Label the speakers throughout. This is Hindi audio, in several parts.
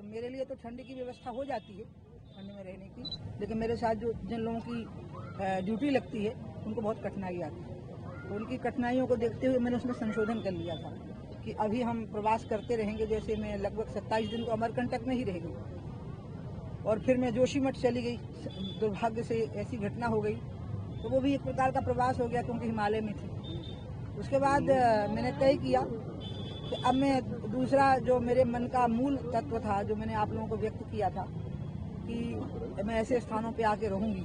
Speaker 1: मेरे लिए तो ठंड की व्यवस्था हो जाती है, ठंड में रहने की, लेकिन मेरे साथ जो जिन लोगों की ड्यूटी लगती है उनको बहुत कठिनाई आती है। तो उनकी कठिनाइयों को देखते हुए मैंने उसमें संशोधन कर लिया था कि अभी हम प्रवास करते रहेंगे। जैसे मैं लगभग 27 दिन तो अमरकंटक में ही रह गई और फिर मैं जोशीमठ चली गई। दुर्भाग्य से ऐसी घटना हो गई, तो वो भी एक प्रकार का प्रवास हो गया क्योंकि हिमालय में थी। उसके बाद मैंने तय किया कि अब मैं दूसरा जो मेरे मन का मूल तत्व था, जो मैंने आप लोगों को व्यक्त किया था कि मैं ऐसे स्थानों पे आके रहूंगी,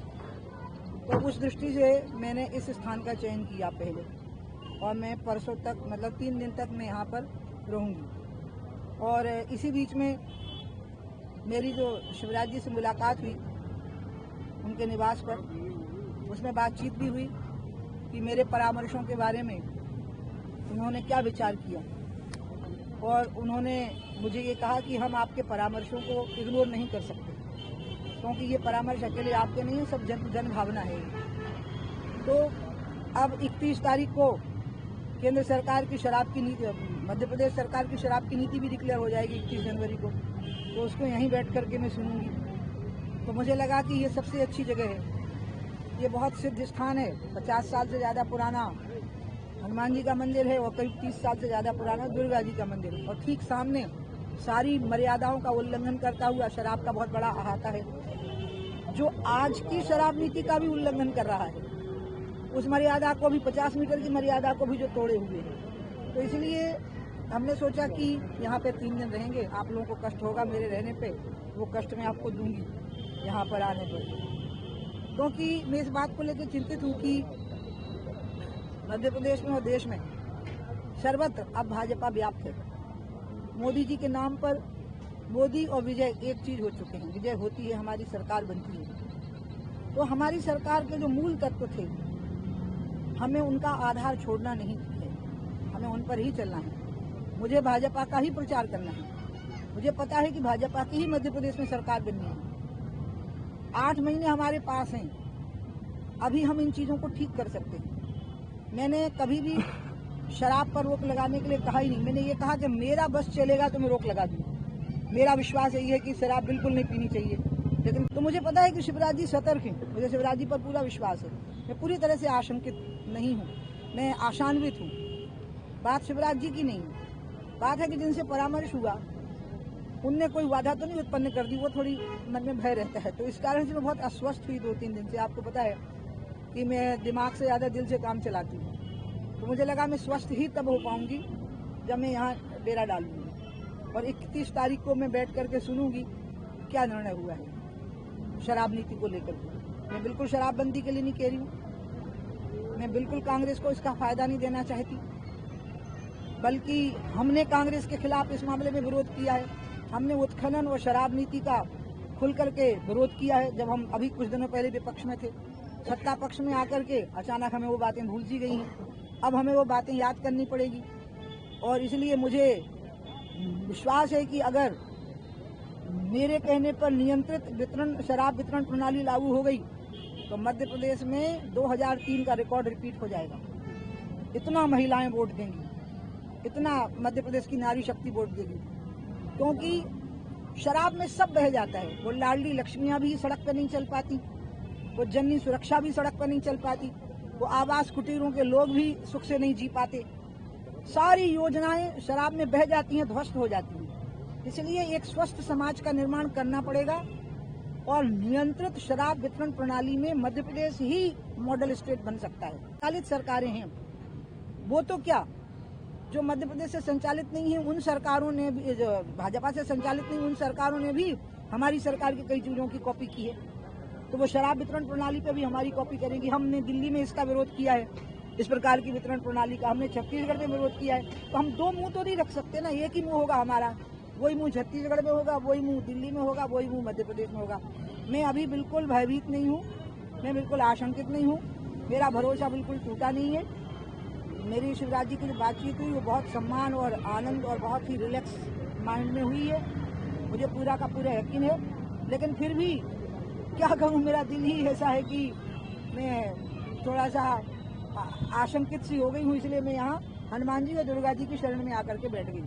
Speaker 1: तो उस दृष्टि से मैंने इस स्थान का चयन किया पहले, और मैं परसों तक मतलब 3 दिन तक मैं यहाँ पर रहूंगी। और इसी बीच में मेरी जो शिवराज जी से मुलाकात हुई उनके निवास पर, उसमें बातचीत भी हुई कि मेरे परामर्शों के बारे में उन्होंने क्या विचार किया, और उन्होंने मुझे ये कहा कि हम आपके परामर्शों को इग्नोर नहीं कर सकते क्योंकि ये परामर्श अकेले आपके नहीं है, सब जन भावना है। तो अब 31 तारीख को केंद्र सरकार की शराब की नीति, मध्य प्रदेश सरकार की शराब की नीति भी डिक्लेयर हो जाएगी 31 जनवरी को, तो उसको यहीं बैठ करके मैं सुनूंगी। तो मुझे लगा कि ये सबसे अच्छी जगह है, ये बहुत सिद्ध स्थान है, 50 साल से ज़्यादा पुराना हनुमान जी का मंदिर है और करीब 30 साल से ज़्यादा पुराना दुर्गा जी का मंदिर है, और ठीक सामने सारी मर्यादाओं का उल्लंघन करता हुआ शराब का बहुत बड़ा अहाता है, जो आज की शराब नीति का भी उल्लंघन कर रहा है। उस मर्यादा को भी, 50 मीटर की मर्यादा को भी जो तोड़े हुए हैं। तो इसलिए हमने सोचा कि यहाँ पे 3 दिन रहेंगे। आप लोगों को कष्ट होगा मेरे रहने पे, वो कष्ट मैं आपको दूंगी यहाँ पर आने पर, क्योंकि मैं इस बात को लेकर चिंतित हूँ कि मध्य प्रदेश में और देश में सर्वत्र अब भाजपा व्याप्त है। मोदी जी के नाम पर मोदी और विजय एक चीज हो चुके हैं। विजय होती है, हमारी सरकार बनती है। तो हमारी सरकार के जो मूल तत्व थे, हमें उनका आधार छोड़ना नहीं है, हमें उन पर ही चलना है। मुझे भाजपा का ही प्रचार करना है। मुझे पता है कि भाजपा की ही मध्य प्रदेश में सरकार बननी है। 8 महीने हमारे पास हैं, अभी हम इन चीजों को ठीक कर सकते हैं। मैंने कभी भी शराब पर रोक लगाने के लिए कहा ही नहीं। मैंने ये कहा कि मेरा बस चलेगा तो मैं रोक लगा दूंगा। मेरा विश्वास यही है कि शराब बिल्कुल नहीं पीनी चाहिए। लेकिन तो मुझे पता है कि शिवराज जी सतर्क हैं, मुझे शिवराज जी पर पूरा विश्वास है। मैं पूरी तरह से आशंकित नहीं हूँ, मैं आशान्वित हूँ। बात शिवराज जी की नहीं है, बात है कि जिनसे परामर्श हुआ उनने कोई बाधा तो नहीं उत्पन्न कर दी, वो थोड़ी मन में भय रहता है। तो इस कारण से मैं बहुत अस्वस्थ हुई 2-3 दिन से। आपको पता है कि मैं दिमाग से ज़्यादा दिल से काम चलाती हूँ, तो मुझे लगा मैं स्वस्थ ही तब हो पाऊंगी जब मैं यहाँ डेरा डालूंगी। और 31 तारीख को मैं बैठ करके सुनूंगी क्या निर्णय हुआ है शराब नीति को लेकर। मैं बिल्कुल शराबबंदी के लिए नहीं कह रही हूँ, मैं बिल्कुल कांग्रेस को इसका फायदा नहीं देना चाहती, बल्कि हमने कांग्रेस के खिलाफ इस मामले में विरोध किया है। हमने उत्खनन और शराब नीति का खुल करके विरोध किया है। जब हम अभी कुछ दिनों पहले विपक्ष में थे, सत्ता पक्ष में आकर के अचानक हमें वो बातें भूल सी गई हैं। अब हमें वो बातें याद करनी पड़ेगी, और इसलिए मुझे विश्वास है कि अगर मेरे कहने पर नियंत्रित वितरण शराब वितरण प्रणाली लागू हो गई तो मध्य प्रदेश में 2003 का रिकॉर्ड रिपीट हो जाएगा। इतना महिलाएं वोट देंगी, इतना मध्य प्रदेश की नारी शक्ति वोट देगी, क्योंकि शराब में सब बह जाता है। वो लाडली लक्ष्मियां भी सड़क पर नहीं चल पाती, वो जननी सुरक्षा भी सड़क पर नहीं चल पाती, वो आवास कुटीरों के लोग भी सुख से नहीं जी पाते। सारी योजनाएं शराब में बह जाती हैं, ध्वस्त हो जाती हैं। इसलिए एक स्वस्थ समाज का निर्माण करना पड़ेगा, और नियंत्रित शराब वितरण प्रणाली में मध्य प्रदेश ही मॉडल स्टेट बन सकता है। संचालित सरकारें हैं, वो तो क्या, जो मध्य प्रदेश से संचालित नहीं है उन सरकारों ने भी, जो भाजपा से संचालित नहीं उन सरकारों ने भी हमारी सरकार की कई चीजों की कॉपी की है। तो वो शराब वितरण प्रणाली पे भी हमारी कॉपी करेंगी। हमने दिल्ली में इसका विरोध किया है, इस प्रकार की वितरण प्रणाली का। हमने छत्तीसगढ़ में विरोध किया है। तो हम 2 मुंह तो नहीं रख सकते ना, एक ही मुंह होगा हमारा। वही मुंह छत्तीसगढ़ में होगा, वही मुंह दिल्ली में होगा, वही मुंह मध्य प्रदेश में होगा। मैं अभी बिल्कुल भयभीत नहीं हूँ, मैं बिल्कुल आशंकित नहीं हूँ, मेरा भरोसा बिल्कुल टूटा नहीं है। मेरी शिवराज जी की जो बातचीत हुई वो बहुत सम्मान और आनंद और बहुत ही रिलैक्स माइंड में हुई है, मुझे पूरा का पूरा यकीन है। लेकिन फिर भी क्या कहूँ, मेरा दिल ही ऐसा है कि मैं थोड़ा सा आशंकित सी हो गई हूँ। इसलिए मैं यहाँ हनुमान जी और दुर्गा जी की शरण में आकर के बैठ गई।